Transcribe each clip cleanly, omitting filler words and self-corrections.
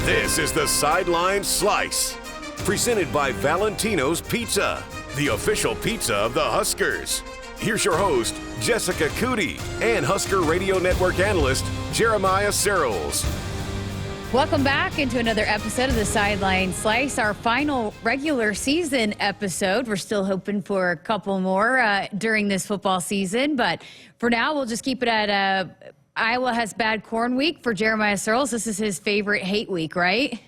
This is the Sideline Slice, presented by Valentino's Pizza, the official pizza of the Huskers. Here's your host, Jessica Coody, and Husker Radio Network analyst, Jeremiah Sirles. Welcome back into another episode of the Sideline Slice, our final regular season episode. We're still hoping for a couple more during this football season, but for now, we'll just keep it at Iowa has bad corn week for Jeremiah Sirles. This is his favorite hate week, right?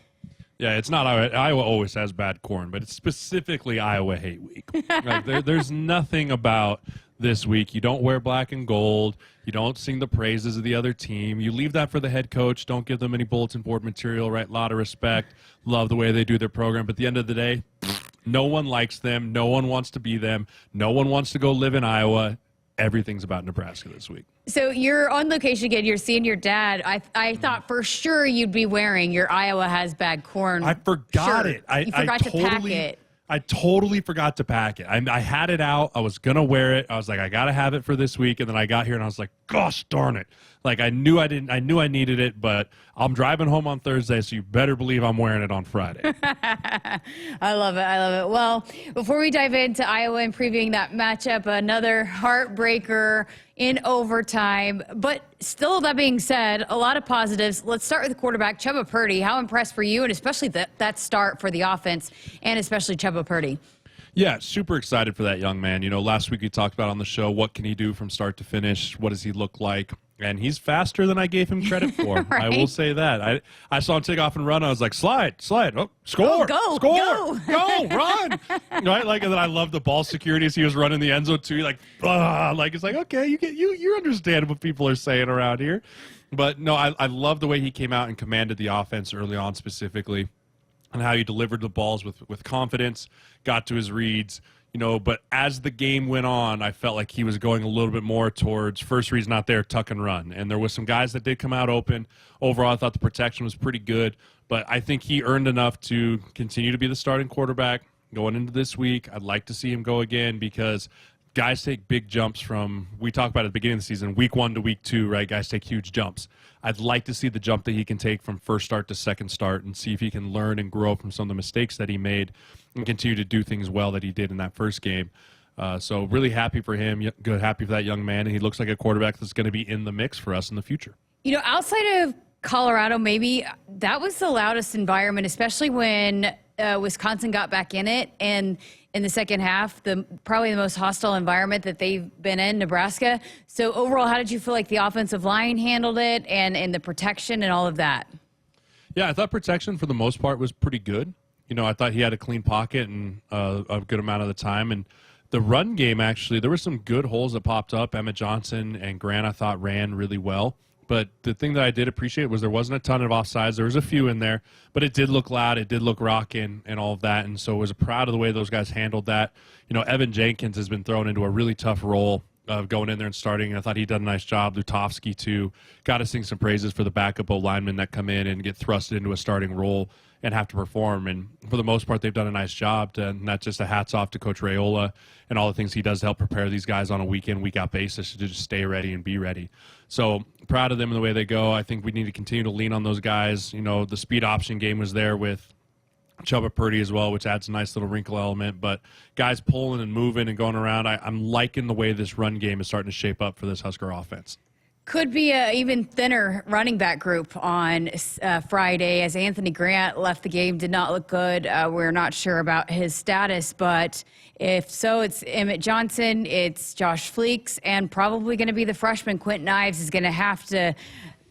Yeah, it's not Iowa. Iowa always has bad corn, but it's specifically Iowa hate week. Like, there's nothing about this week. You don't wear black and gold. You don't sing the praises of the other team. You leave that for the head coach. Don't give them any bulletin board material, right? A lot of respect. Love the way they do their program. But at the end of the day, no one likes them. No one wants to be them. No one wants to go live in Iowa. Everything's about Nebraska this week. So you're on location again. You're seeing your dad. I thought for sure you'd be wearing your Iowa has bad corn. I forgot it. You forgot to pack it. I totally forgot to pack it. I had it out. I was going to wear it. I was like, I got to have it for this week. And then I got here and I was like, gosh darn it. Like I knew I needed it, but I'm driving home on Thursday, so you better believe I'm wearing it on Friday. I love it. Well, before we dive into Iowa and previewing that matchup, another heartbreaker in overtime. But still, that being said, a lot of positives. Let's start with the quarterback, Chubba Purdy. How impressed were you, and especially that start for the offense, and especially Chubba Purdy? Yeah, super excited for that young man. You know, last week we talked about on the show, what can he do from start to finish? What does he look like? And he's faster than I gave him credit for. Right. I will say that. I saw him take off and run. I was like, slide. Oh, score. Oh, score. Go, run. Right? Like, and then I love the ball security as he was running the end zone too. Like, it's like, okay, you understand what people are saying around here. But no, I love the way he came out and commanded the offense early on specifically, and how he delivered the balls with confidence, got to his reads. You know, but as the game went on, I felt like he was going a little bit more towards first read's not there, tuck and run. And there was some guys that did come out open. Overall, I thought the protection was pretty good. But I think he earned enough to continue to be the starting quarterback going into this week. I'd like to see him go again because guys take big jumps from, we talked about at the beginning of the season, week 1 to week 2, right? Guys take huge jumps. I'd like to see the jump that he can take from first start to second start and see if he can learn and grow from some of the mistakes that he made and continue to do things well that he did in that first game. So really happy for him, good, happy for that young man, and he looks like a quarterback that's going to be in the mix for us in the future. You know, outside of Colorado, maybe that was the loudest environment, especially when Wisconsin got back in it, and in the second half, probably the most hostile environment that they've been in, Nebraska. So overall, how did you feel like the offensive line handled it and the protection and all of that? Yeah, I thought protection for the most part was pretty good. You know, I thought he had a clean pocket and a good amount of the time. And the run game, actually, there were some good holes that popped up. Emmett Johnson and Grant, I thought, ran really well. But the thing that I did appreciate was there wasn't a ton of offsides. There was a few in there, but it did look loud. It did look rocking and all of that. And so I was proud of the way those guys handled that. You know, Evan Jenkins has been thrown into a really tough role of going in there and starting. And I thought he did a nice job. Lutovsky, too. Got to sing some praises for the backup O-linemen that come in and get thrusted into a starting role and have to perform. And for the most part, they've done a nice job. And that's just a hats off to Coach Raiola and all the things he does to help prepare these guys on a week-in, week-out basis to just stay ready and be ready. So proud of them and the way they go. I think we need to continue to lean on those guys. You know, the speed option game was there with Chubba Purdy as well, which adds a nice little wrinkle element. But guys pulling and moving and going around, I'm liking the way this run game is starting to shape up for this Husker offense. Could be an even thinner running back group on Friday, as Anthony Grant left the game, did not look good. We're not sure about his status, but if so, it's Emmett Johnson, it's Josh Fleeks, and probably going to be the freshman Quentin Ives is going to have to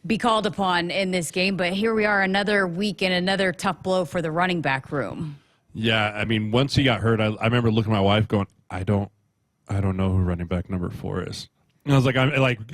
be called upon in this game. But here we are, another week and another tough blow for the running back room. Yeah, I mean, once he got hurt, I remember looking at my wife going, I don't know who running back number 4 is. And I was like,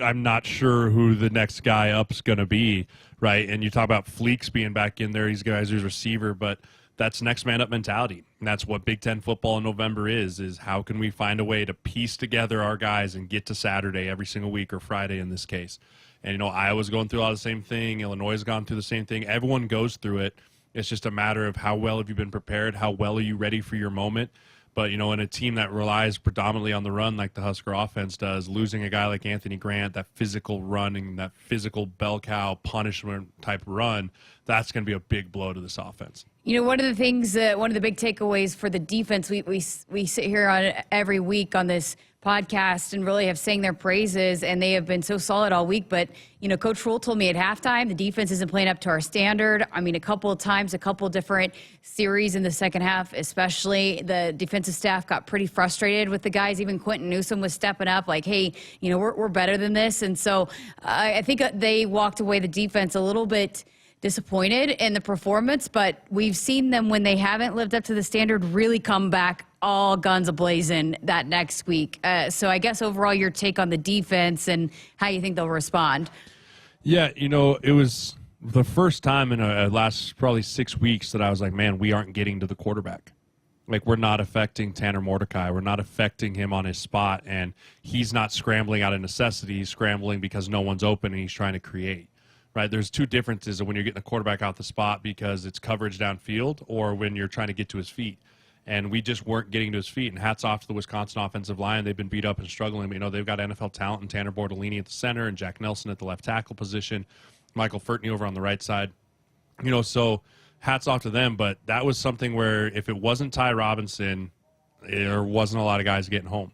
I'm not sure who the next guy up's going to be, right? And you talk about Fleeks being back in there. He's guys who's receiver, but that's next man up mentality. And that's what Big Ten football in November is how can we find a way to piece together our guys and get to Saturday every single week, or Friday in this case. And, you know, Iowa's going through all the same thing. Illinois has gone through the same thing. Everyone goes through it. It's just a matter of how well have you been prepared? How well are you ready for your moment? But, in a team that relies predominantly on the run like the Husker offense does, losing a guy like Anthony Grant, that physical running, that physical bell cow punishment type run, that's going to be a big blow to this offense. One of the things, one of the big takeaways for the defense, we sit here on every week on this podcast and really have sang their praises, and they have been so solid all week. But, Coach Rule told me at halftime the defense isn't playing up to our standard. I mean, a couple of times, a couple of different series in the second half, especially the defensive staff got pretty frustrated with the guys. Even Quentin Newsome was stepping up like, hey, we're better than this. And so I think they walked away, the defense, a little bit disappointed in the performance, but we've seen them when they haven't lived up to the standard really come back all guns a-blazing that next week. So I guess overall your take on the defense and how you think they'll respond. Yeah, it was the first time in a last probably 6 weeks that I was like, man, we aren't getting to the quarterback. Like, we're not affecting Tanner Mordecai. We're not affecting him on his spot, and he's not scrambling out of necessity. He's scrambling because no one's open and he's trying to create. Right, there's two differences of when you're getting the quarterback out the spot because it's coverage downfield or when you're trying to get to his feet. And we just weren't getting to his feet. And hats off to the Wisconsin offensive line. They've been beat up and struggling. But, they've got NFL talent and Tanner Bortolini at the center and Jack Nelson at the left tackle position, Michael Furtney over on the right side. So hats off to them. But that was something where if it wasn't Ty Robinson, there wasn't a lot of guys getting home.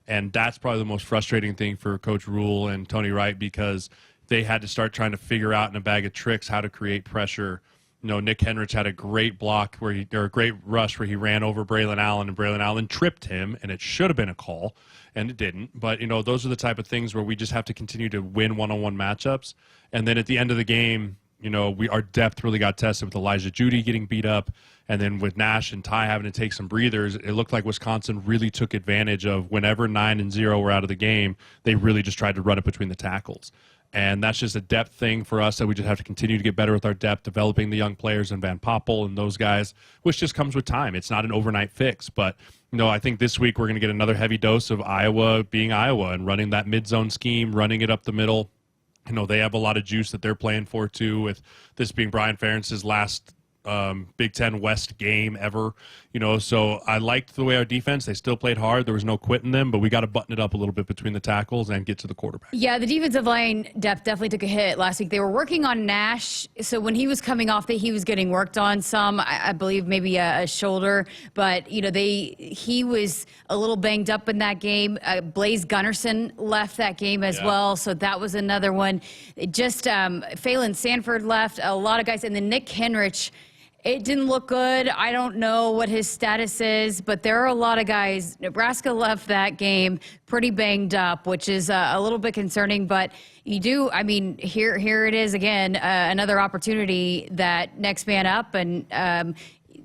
And that's probably the most frustrating thing for Coach Rule and Tony Wright because they had to start trying to figure out in a bag of tricks how to create pressure. Nick Henrich had a great block or a great rush where he ran over Braylon Allen, and Braylon Allen tripped him, and it should have been a call, and it didn't. But, those are the type of things where we just have to continue to win one-on-one matchups. And then at the end of the game, our depth really got tested with Elijah Judy getting beat up, and then with Nash and Ty having to take some breathers. It looked like Wisconsin really took advantage of whenever 9-0 were out of the game, they really just tried to run it between the tackles. And that's just a depth thing for us that we just have to continue to get better with our depth, developing the young players and Van Poppel and those guys, which just comes with time. It's not an overnight fix. But, I think this week we're going to get another heavy dose of Iowa being Iowa and running that mid-zone scheme, running it up the middle. They have a lot of juice that they're playing for, too, with this being Brian Ferentz's last Big Ten West game ever. So I liked the way our defense, they still played hard. There was no quitting them, but we got to button it up a little bit between the tackles and get to the quarterback. Yeah, the defensive line depth definitely took a hit last week. They were working on Nash, so when he was coming off, he was getting worked on some, I believe maybe a shoulder, but he was a little banged up in that game. Blaze Gunnerson left that game as well, so that was another one. Phelan Sanford left, a lot of guys, and then Nick Henrich. It didn't look good. I don't know what his status is, but there are a lot of guys. Nebraska left that game pretty banged up, which is a little bit concerning. But here it is again, another opportunity that next man up and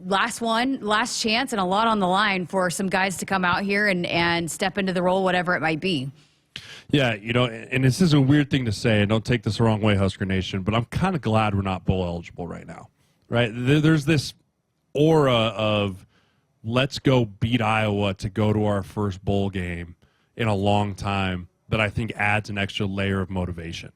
last chance and a lot on the line for some guys to come out here and step into the role, whatever it might be. Yeah, and this is a weird thing to say, and don't take this the wrong way, Husker Nation, but I'm kind of glad we're not bowl eligible right now. Right, there's this aura of let's go beat Iowa to go to our first bowl game in a long time that I think adds an extra layer of motivation.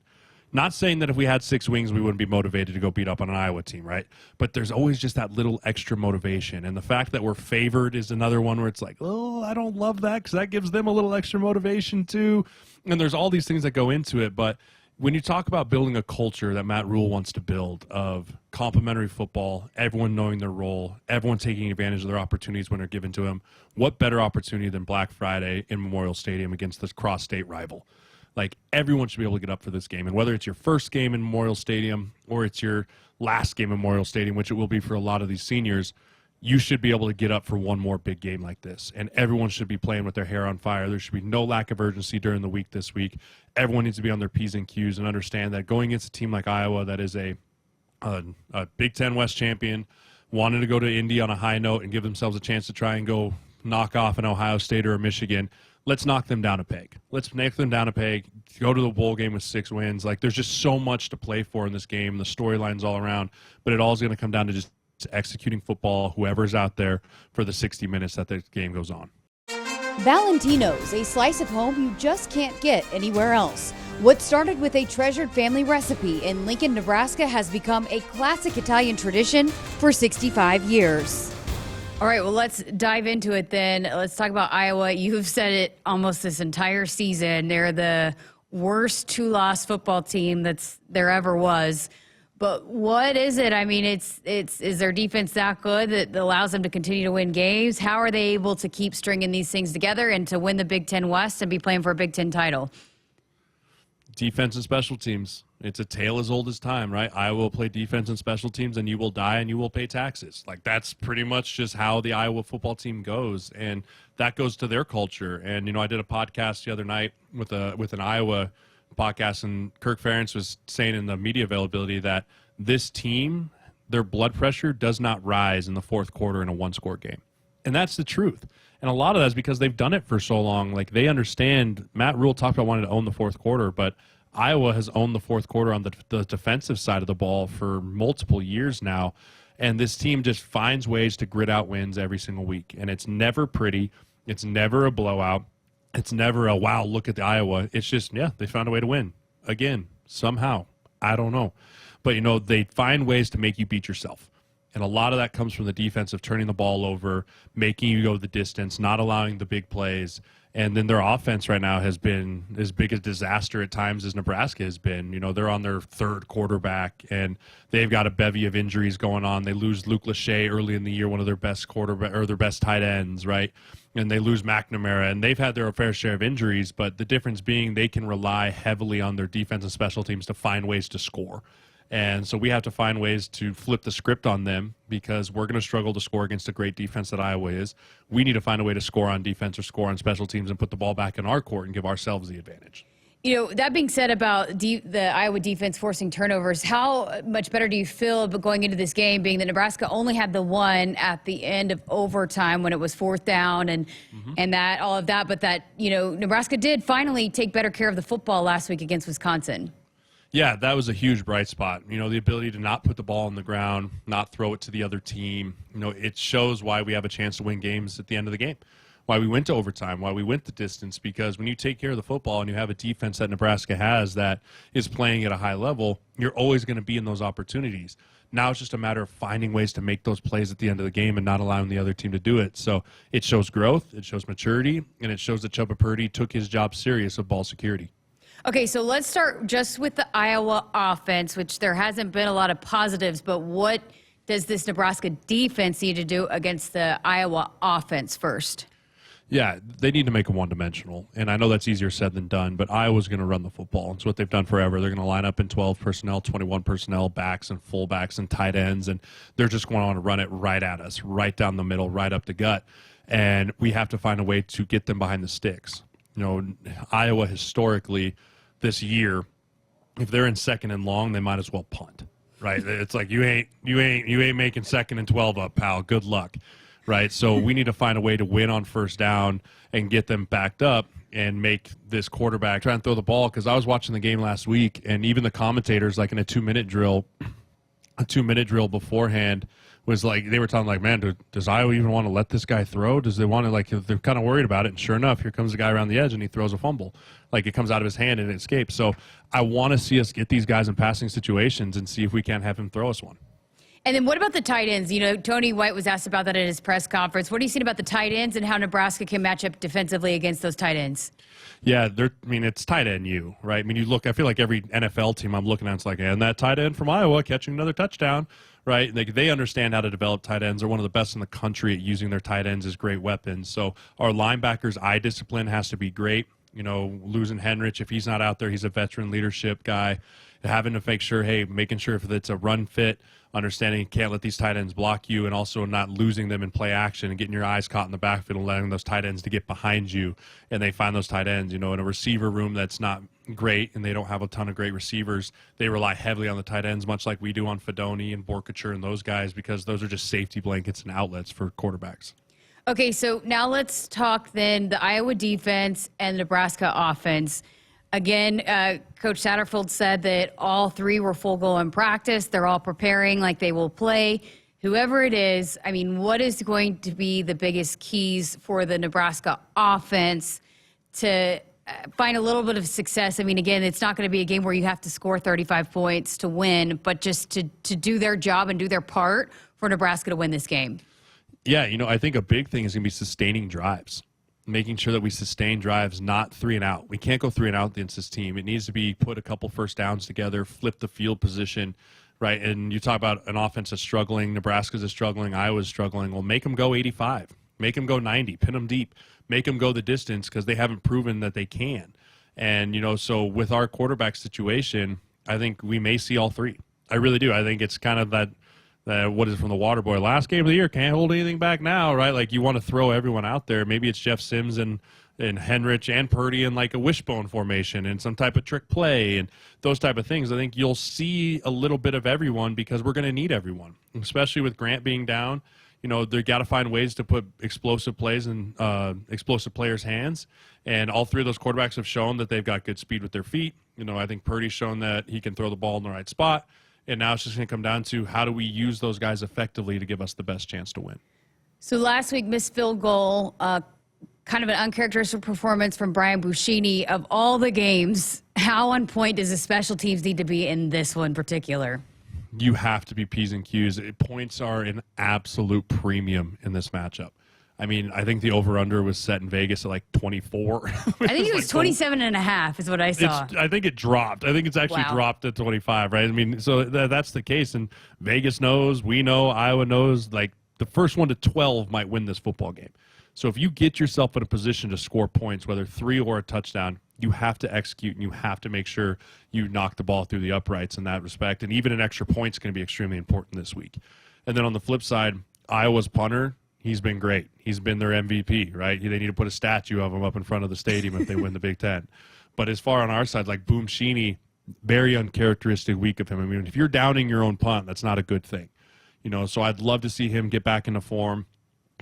Not saying that if we had 6 wings, we wouldn't be motivated to go beat up on an Iowa team, right? But there's always just that little extra motivation. And the fact that we're favored is another one where it's like, oh, I don't love that because that gives them a little extra motivation too. And there's all these things that go into it, but when you talk about building a culture that Matt Rule wants to build of complementary football, everyone knowing their role, everyone taking advantage of their opportunities when they're given to them, what better opportunity than Black Friday in Memorial Stadium against this cross-state rival? Like, everyone should be able to get up for this game. And whether it's your first game in Memorial Stadium or it's your last game in Memorial Stadium, which it will be for a lot of these seniors, you should be able to get up for one more big game like this. And everyone should be playing with their hair on fire. There should be no lack of urgency during the week this week. Everyone needs to be on their P's and Q's and understand that going against a team like Iowa that is a Big Ten West champion, wanted to go to Indy on a high note and give themselves a chance to try and go knock off an Ohio State or a Michigan, let's knock them down a peg. Let's make them down a peg, go to the bowl game with 6 wins. Like, there's just so much to play for in this game. The storylines all around, but it all is going to come down to just executing football, whoever's out there for the 60 minutes that the game goes on. Valentino's, a slice of home you just can't get anywhere else. What started with a treasured family recipe in Lincoln, Nebraska has become a classic Italian tradition for 65 years. All right, well, let's dive into it then. Let's talk about Iowa. You've said it almost this entire season. They're the worst two-loss football team there ever was. But what is it? I mean, is their defense that good that allows them to continue to win games? How are they able to keep stringing these things together and to win the Big Ten West and be playing for a Big Ten title? Defense and special teams. It's a tale as old as time, right? Iowa will play defense and special teams, and you will die and you will pay taxes. Like, that's pretty much just how the Iowa football team goes, and that goes to their culture. And, I did a podcast the other night with an Iowa podcast, and Kirk Ferentz was saying in the media availability that this team, their blood pressure does not rise in the fourth quarter in a one-score game. And that's the truth. And a lot of that is because they've done it for so long. Like, they understand. Matt Rule talked about wanting to own the fourth quarter, but Iowa has owned the fourth quarter on the defensive side of the ball for multiple years now. And this team just finds ways to grit out wins every single week. And it's never pretty. It's never a blowout. It's never a, wow, look at the Iowa. It's just, they found a way to win. Again, somehow. I don't know. But, they find ways to make you beat yourself. And a lot of that comes from the defense of turning the ball over, making you go the distance, not allowing the big plays. And then their offense right now has been as big a disaster at times as Nebraska has been. They're on their third quarterback, and they've got a bevy of injuries going on. They lose Luke Lachey early in the year, one of their best their best tight ends, right? And they lose McNamara, and they've had their fair share of injuries, but the difference being they can rely heavily on their defense and special teams to find ways to score. And so we have to find ways to flip the script on them because we're going to struggle to score against a great defense that Iowa is. We need to find a way to score on defense or score on special teams and put the ball back in our court and give ourselves the advantage. That being said about the Iowa defense forcing turnovers, how much better do you feel going into this game, being that Nebraska only had the one at the end of overtime when it was fourth down and that all of that, but that, Nebraska did finally take better care of the football last week against Wisconsin? Yeah, that was a huge bright spot. The ability to not put the ball on the ground, not throw it to the other team. It shows why we have a chance to win games at the end of the game, why we went to overtime, why we went the distance, because when you take care of the football and you have a defense that Nebraska has that is playing at a high level, you're always going to be in those opportunities. Now it's just a matter of finding ways to make those plays at the end of the game and not allowing the other team to do it. So it shows growth, it shows maturity, and it shows that Chubba Purdy took his job serious of ball security. Okay, so let's start just with the Iowa offense, which there hasn't been a lot of positives, but what does this Nebraska defense need to do against the Iowa offense first? Yeah, they need to make them one-dimensional, and I know that's easier said than done, but Iowa's going to run the football. It's what they've done forever. They're going to line up in 12 personnel, 21 personnel, backs and fullbacks and tight ends, and they're just going to run it right at us, right down the middle, right up the gut, and we have to find a way to get them behind the sticks. Iowa historically this year, if they're in second and long, they might as well punt, right? It's like you ain't making second and 12 up, pal. Good luck, right? So we need to find a way to win on first down and get them backed up and make this quarterback try and throw the ball. Because I was watching the game last week, and even the commentators, like in a two-minute drill beforehand, was like, they were talking like, man, does Iowa even want to let this guy throw? Does they want to, like, they're kind of worried about it. And sure enough, here comes the guy around the edge and he throws a fumble. Like, it comes out of his hand and it escapes. So I want to see us get these guys in passing situations and see if we can't have him throw us one. And then what about the tight ends? Tony White was asked about that at his press conference. What do you see about the tight ends and how Nebraska can match up defensively against those tight ends? Yeah, it's tight end you, right? You look, I feel like every NFL team I'm looking at, it's like, and that tight end from Iowa catching another touchdown, right? They understand how to develop tight ends. They're one of the best in the country at using their tight ends as great weapons. So our linebackers' eye discipline has to be great. Losing Henrich, if he's not out there, he's a veteran leadership guy. Having to make sure, making sure if it's a run fit, understanding you can't let these tight ends block you, and also not losing them in play action and getting your eyes caught in the backfield and letting those tight ends to get behind you, and they find those tight ends. In a receiver room that's not great and they don't have a ton of great receivers, they rely heavily on the tight ends, much like we do on Fedoni and Borkature and those guys, because those are just safety blankets and outlets for quarterbacks. Okay, so now let's talk then the Iowa defense and the Nebraska offense. Again, Coach Satterfield said that all three were full go in practice. They're all preparing like they will play. Whoever it is, what is going to be the biggest keys for the Nebraska offense to find a little bit of success? Again, it's not going to be a game where you have to score 35 points to win, but just to do their job and do their part for Nebraska to win this game. Yeah, I think a big thing is going to be sustaining drives, making sure that we sustain drives, not 3 and out. We can't go 3 and out against this team. It needs to be put a couple first downs together, flip the field position, right? And you talk about an offense that's struggling, Nebraska's is struggling, Iowa's struggling. Well, make them go 85, make them go 90, pin them deep, make them go the distance because they haven't proven that they can. And, so with our quarterback situation, I think we may see all 3. I really do. I think it's kind of that what is from the water boy, last game of the year, can't hold anything back now, right? Like, you want to throw everyone out there. Maybe it's Jeff Sims and Henrich and Purdy in like a wishbone formation and some type of trick play and those type of things. I think you'll see a little bit of everyone because we're going to need everyone, especially with Grant being down. They got to find ways to put explosive plays in explosive players' hands. And all 3 of those quarterbacks have shown that they've got good speed with their feet. I think Purdy's shown that he can throw the ball in the right spot. And now it's just going to come down to how do we use those guys effectively to give us the best chance to win. So last week, missed field goal, kind of an uncharacteristic performance from Brian Buschini. Of all the games, how on point does the special teams need to be in this one particular? You have to be P's and Q's. Points are an absolute premium in this matchup. I mean, I think the over-under was set in Vegas at like 24. I think it was 27.5 is what I saw. I think it dropped. I think it's actually dropped to 25, right? I mean, so that's the case. And Vegas knows, we know, Iowa knows, like the first 1 to 12 might win this football game. So if you get yourself in a position to score points, whether 3 or a touchdown, you have to execute and you have to make sure you knock the ball through the uprights in that respect. And even an extra point is going to be extremely important this week. And then on the flip side, Iowa's punter, he's been great. He's been their MVP, right? They need to put a statue of him up in front of the stadium if they win the Big Ten. But as far on our side, like Buschini, very uncharacteristic week of him. I mean, if you're downing your own punt, that's not a good thing. So I'd love to see him get back into form.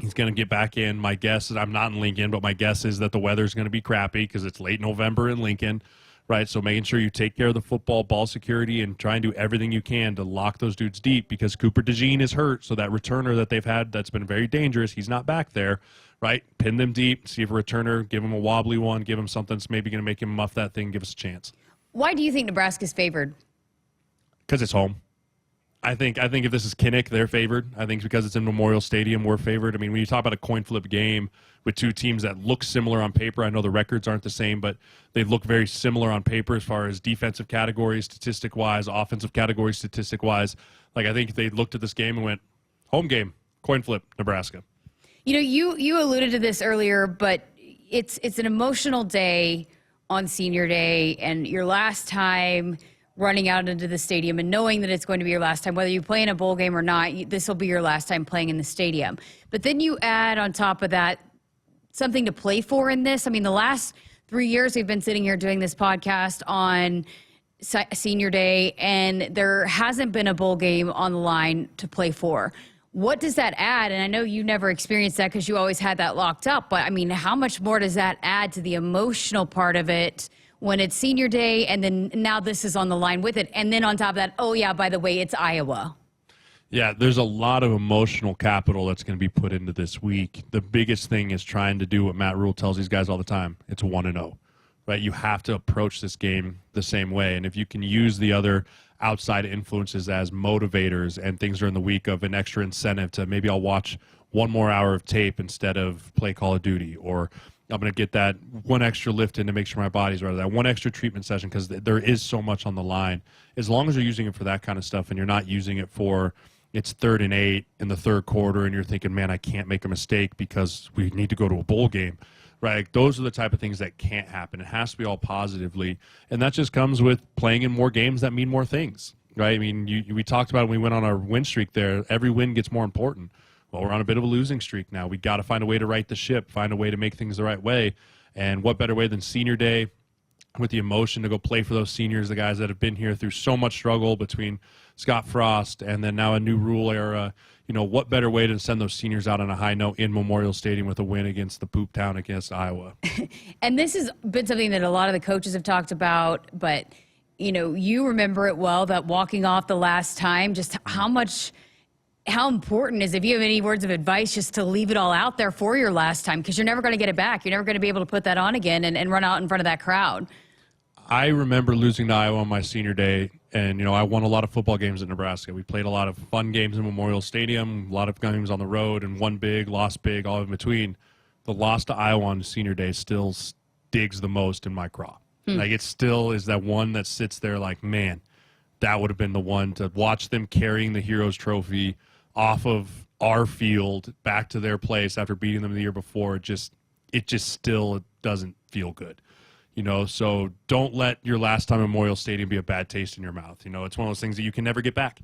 He's going to get back in. My guess is, I'm not in Lincoln, but my guess is that the weather's going to be crappy because it's late November in Lincoln, right? So making sure you take care of the football, ball security, and try and do everything you can to lock those dudes deep because Cooper DeJean is hurt. So that returner that they've had that's been very dangerous, he's not back there, right? Pin them deep, see if a returner, give him a wobbly one, give him something that's maybe going to make him muff that thing, give us a chance. Why do you think Nebraska's favored? Because it's home. I think if this is Kinnick, they're favored. I think because it's in Memorial Stadium, we're favored. I mean, when you talk about a coin flip game with 2 teams that look similar on paper, I know the records aren't the same, but they look very similar on paper as far as defensive categories, statistic-wise, offensive categories, statistic-wise. Like, I think if they looked at this game and went, home game, coin flip, Nebraska. You alluded to this earlier, but it's an emotional day on senior day, and your last time running out into the stadium and knowing that it's going to be your last time, whether you play in a bowl game or not, this will be your last time playing in the stadium. But then you add on top of that something to play for in this. I mean, the last 3 years we've been sitting here doing this podcast on senior day, and there hasn't been a bowl game on the line to play for. What does that add? And I know you never experienced that because you always had that locked up, but I mean, how much more does that add to the emotional part of it when it's senior day, and then now this is on the line with it? And then on top of that, oh yeah, by the way, it's Iowa. Yeah, there's a lot of emotional capital that's going to be put into this week. The biggest thing is trying to do what Matt Rule tells these guys all the time. It's 1-0, right? You have to approach this game the same way. And if you can use the other outside influences as motivators and things during the week of an extra incentive to maybe I'll watch 1 more hour of tape instead of play Call of Duty, or I'm going to get that 1 extra lift in to make sure my body's right, that 1 extra treatment session, because there is so much on the line. As long as you're using it for that kind of stuff and you're not using it for it's 3rd and 8 in the 3rd quarter and you're thinking, man, I can't make a mistake because we need to go to a bowl game, right? Like, those are the type of things that can't happen. It has to be all positively. And that just comes with playing in more games that mean more things, right? I mean, we talked about it when we went on our win streak there. Every win gets more important. Well, we're on a bit of a losing streak now. We got to find a way to right the ship, find a way to make things the right way. And what better way than senior day with the emotion to go play for those seniors, the guys that have been here through so much struggle between Scott Frost and then now a new rule era. What better way to send those seniors out on a high note in Memorial Stadium with a win against the poop town against Iowa? And this has been something that a lot of the coaches have talked about, but, you remember it well, that walking off the last time, just how important is, if you have any words of advice, just to leave it all out there for your last time, because you're never going to get it back. You're never going to be able to put that on again and run out in front of that crowd. I remember losing to Iowa on my senior day And, I won a lot of football games at Nebraska. We played a lot of fun games in Memorial Stadium, a lot of games on the road, and won big, lost big, all in between. The loss to Iowa on Senior Day still digs the most in my craw. Like, it still is that one that sits there like, man, that would have been the one to watch them carrying the Heroes Trophy off of our field back to their place after beating them the year before. It just still doesn't feel good. So don't let your last time at Memorial Stadium be a bad taste in your mouth. It's one of those things that you can never get back,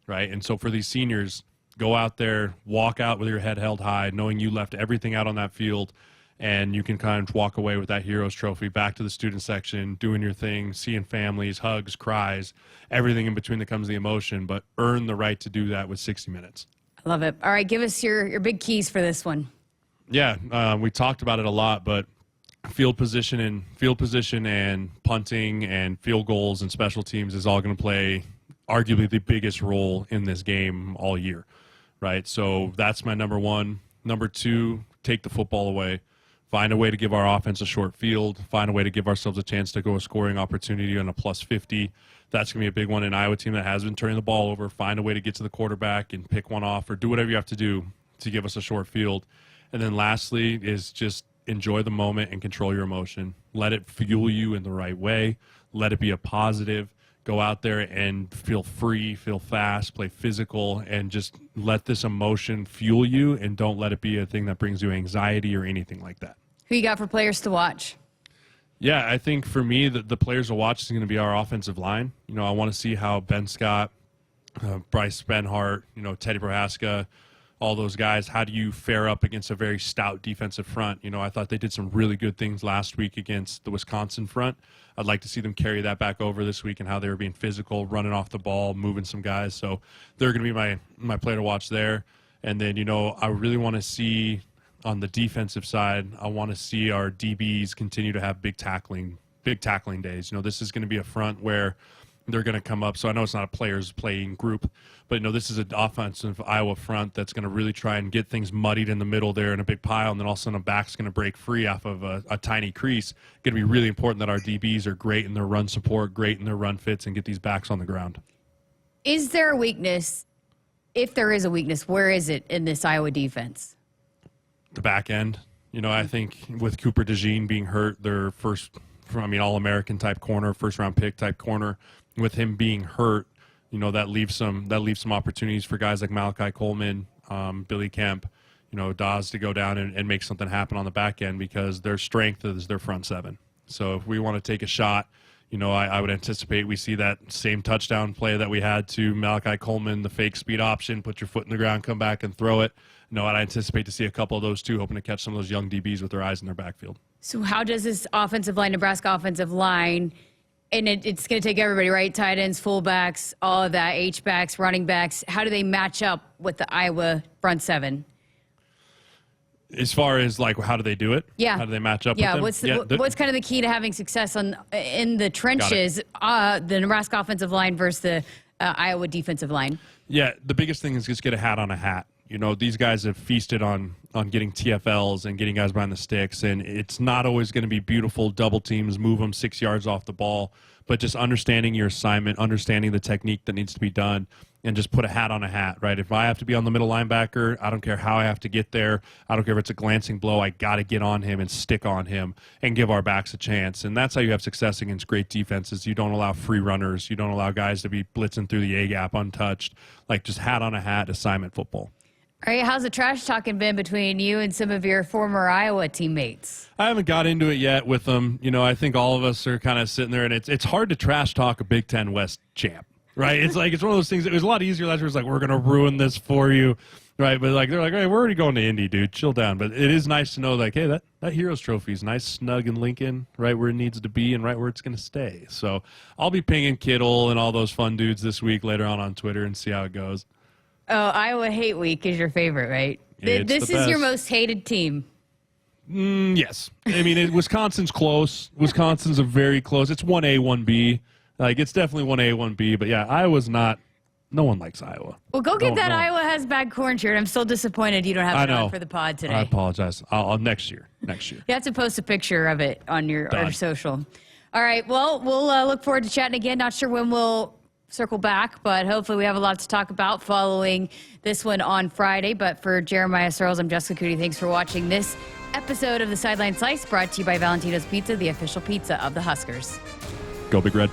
right? And so for these seniors, go out there, walk out with your head held high, knowing you left everything out on that field, and you can kind of walk away with that Heroes Trophy back to the student section, doing your thing, seeing families, hugs, cries, everything in between that comes the emotion, but earn the right to do that with 60 minutes. I love it. All right, give us your big keys for this one. Yeah, we talked about it a lot, but field position and punting and field goals and special teams is all going to play arguably the biggest role in this game all year, right? So that's my number one. Number two, take the football away. Find a way to give our offense a short field. Find a way to give ourselves a chance to go a scoring opportunity on a plus 50. That's going to be a big one. An Iowa team that has been turning the ball over. Find a way to get to the quarterback and pick one off, or do whatever you have to do to give us a short field. And then lastly is just enjoy the moment and control your emotion. Let it fuel you in the right way. Let it be a positive. Go out there and feel free, feel fast, play physical, and just let this emotion fuel you, and don't let it be a thing that brings you anxiety or anything like that. Who you got for players to watch? Yeah, I think for me, the players to watch is going to be our offensive line. I want to see how Ben Scott, Bryce Benhart, Teddy Prohaska, all those guys, how do you fare up against a very stout defensive front? I thought they did some really good things last week against the Wisconsin front. I'd like to see them carry that back over this week and how they were being physical, running off the ball, moving some guys. So they're going to be my player to watch there. And then, I really want to see on the defensive side, I want to see our DBs continue to have big tackling days. This is going to be a front where they're going to come up. So I know it's not a players playing group, but this is an offensive Iowa front that's going to really try and get things muddied in the middle there in a big pile, and then all of a sudden a back's going to break free off of a tiny crease. Going to be really important that our DBs are great in their run support, great in their run fits, and get these backs on the ground. Is there a weakness? If there is a weakness, where is it in this Iowa defense? The back end. I think with Cooper DeJean being hurt, their first, All-American type corner, first-round pick type corner, with him being hurt, that leaves some opportunities for guys like Malachi Coleman, Billy Kemp, Dawes to go down and make something happen on the back end, because their strength is their front seven. So if we want to take a shot, I would anticipate we see that same touchdown play that we had to Malachi Coleman, the fake speed option, put your foot in the ground, come back and throw it. I'd anticipate to see a couple of those too, hoping to catch some of those young DBs with their eyes in their backfield. So how does this offensive line, Nebraska offensive line, and it's going to take everybody, right? Tight ends, fullbacks, all of that, H-backs, running backs. How do they match up with the Iowa front seven? As far as, how do they do it? Yeah. How do they match up with them? What's kind of the key to having success in the trenches, the Nebraska offensive line versus the Iowa defensive line? Yeah, the biggest thing is just get a hat on a hat. These guys have feasted on getting TFLs and getting guys behind the sticks, and it's not always going to be beautiful double teams, move them 6 yards off the ball, but just understanding your assignment, understanding the technique that needs to be done, and just put a hat on a hat, right? If I have to be on the middle linebacker, I don't care how I have to get there. I don't care if it's a glancing blow. I got to get on him and stick on him and give our backs a chance. And that's how you have success against great defenses. You don't allow free runners. You don't allow guys to be blitzing through the A-gap untouched. Just hat on a hat assignment football. All right, how's the trash talking been between you and some of your former Iowa teammates? I haven't got into it yet with them. I think all of us are kind of sitting there, and it's hard to trash talk a Big Ten West champ, right? It's one of those things. It was a lot easier last year. It's we're going to ruin this for you, right? But they're like, hey, we're already going to Indy, dude. Chill down. But it is nice to know, hey, that Heroes Trophy is nice, snug in Lincoln, right where it needs to be and right where it's going to stay. So I'll be pinging Kittle and all those fun dudes this week later on Twitter and see how it goes. Oh, Iowa Hate Week is your favorite, right? This is your most hated team. Yes. Wisconsin's close. Wisconsin's a very close. It's 1A, 1B. It's definitely 1A, 1B. But, yeah, Iowa's not – no one likes Iowa. Well, go get that Iowa Has Bad Corn shirt. I'm so disappointed you don't have it on for the pod today. I apologize. I'll next year. You have to post a picture of it on your social. All right, well, we'll look forward to chatting again. Not sure when we'll circle back, but hopefully we have a lot to talk about following this one on Friday. But for Jeremiah Sirles, I'm Jessica Coody. Thanks for watching this episode of the Sideline Slice, brought to you by Valentino's Pizza, the official pizza of the Huskers. Go Big Red.